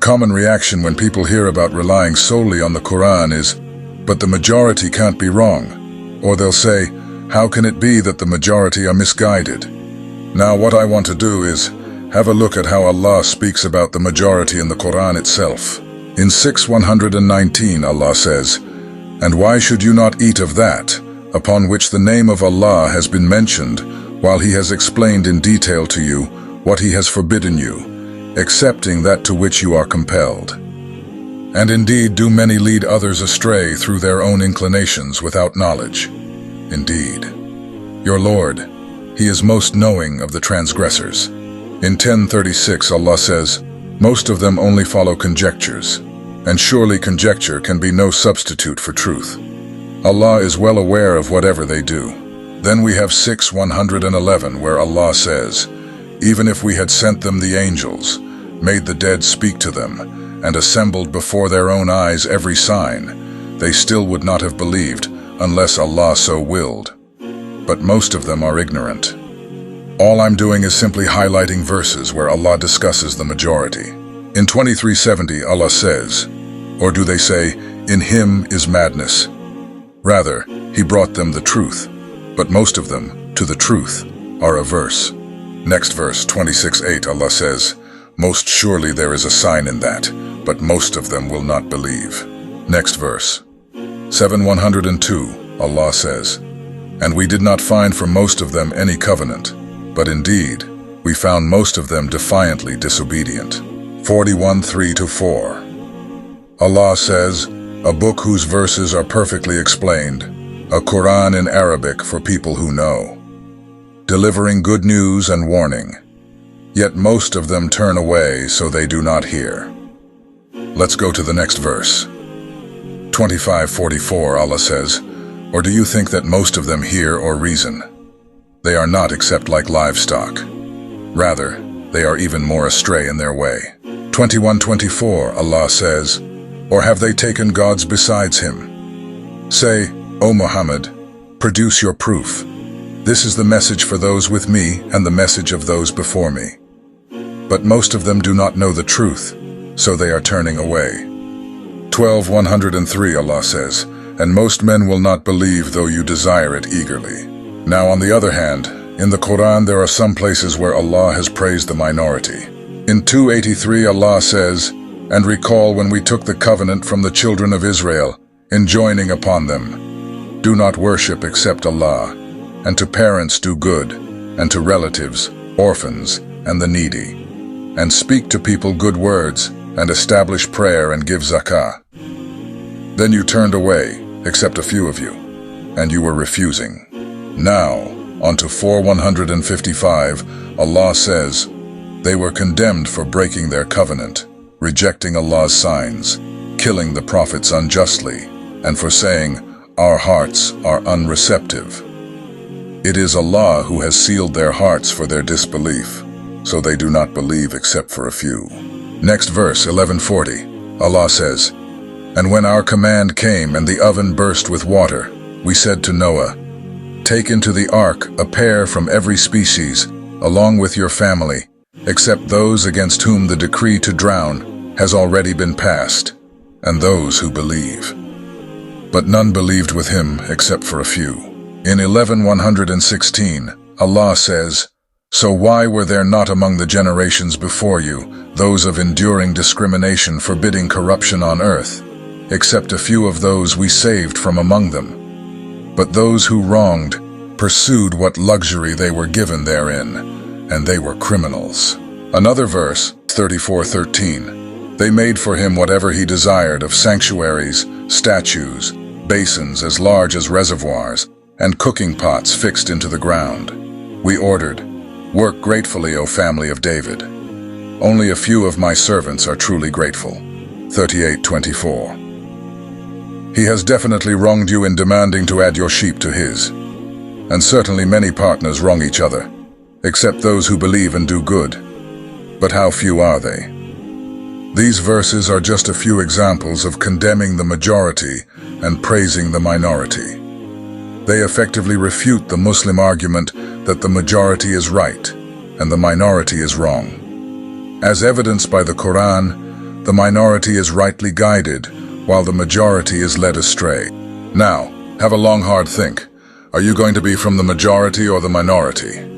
common reaction when people hear about relying solely on the Quran is, "But the majority can't be wrong." Or they'll say, "How can it be that the majority are misguided?" Now what I want to do is have a look at how Allah speaks about the majority in the Quran itself. In 6:119 Allah says, "And why should you not eat of that, upon which the name of Allah has been mentioned, while He has explained in detail to you what He has forbidden you, excepting that to which you are compelled? And indeed do many lead others astray through their own inclinations without knowledge. Indeed, your Lord, He is most knowing of the transgressors." In 10:36 Allah says, "Most of them only follow conjectures, and surely conjecture can be no substitute for truth. Allah is well aware of whatever they do." Then we have 6:111 where Allah says, "Even if we had sent them the angels, made the dead speak to them, and assembled before their own eyes every sign, they still would not have believed unless Allah so willed. But most of them are ignorant." All I'm doing is simply highlighting verses where Allah discusses the majority. In 23:70 Allah says, "Or do they say, 'In him is madness'? Rather, He brought them the truth, but most of them, to the truth, are averse." Next verse, 26:8 Allah says, "Most surely there is a sign in that, but most of them will not believe." Next verse, 7:102 Allah says, "And we did not find for most of them any covenant, but indeed, we found most of them defiantly disobedient." 41:3-4 Allah says, "A book whose verses are perfectly explained, a Quran in Arabic for people who know, delivering good news and warning. Yet most of them turn away so they do not hear." Let's go to the next verse. 25:44 Allah says, "Or do you think that most of them hear or reason? They are not except like livestock. Rather, they are even more astray in their way." 21:24 Allah says, "Or have they taken gods besides Him? Say, O Muhammad, produce your proof. This is the message for those with me and the message of those before me. But most of them do not know the truth, so they are turning away." 12:103 Allah says, "And most men will not believe though you desire it eagerly." Now on the other hand, in the Quran there are some places where Allah has praised the minority. In 2:83 Allah says, "And recall when we took the covenant from the children of Israel, enjoining upon them, do not worship except Allah, and to parents do good, and to relatives, orphans, and the needy, and speak to people good words, and establish prayer and give zakah. Then you turned away, except a few of you, and you were refusing." Now, onto 4:155, Allah says, "They were condemned for breaking their covenant, rejecting Allah's signs, killing the prophets unjustly, and for saying, 'Our hearts are unreceptive.' It is Allah who has sealed their hearts for their disbelief, so they do not believe except for a few." Next verse, 11:40, Allah says, "And when our command came and the oven burst with water, we said to Noah, 'Take into the ark a pair from every species, along with your family, except those against whom the decree to drown has already been passed, and those who believe.' But none believed with him except for a few." In 11:116, Allah says, "So why were there not among the generations before you those of enduring discrimination forbidding corruption on earth, except a few of those we saved from among them? But those who wronged pursued what luxury they were given therein, and they were criminals." Another verse, 34:13, "They made for him whatever he desired of sanctuaries, statues, basins as large as reservoirs, and cooking pots fixed into the ground. We ordered, 'Work gratefully, O family of David. Only a few of my servants are truly grateful.' 38:24. He has definitely wronged you in demanding to add your sheep to his. And certainly many partners wrong each other, except those who believe and do good. But how few are they?" These verses are just a few examples of condemning the majority and praising the minority. They effectively refute the Muslim argument that the majority is right and the minority is wrong. As evidenced by the Quran, The minority is rightly guided, while the majority is led astray. Now, have a long hard think. Are you going to be from the majority or the minority?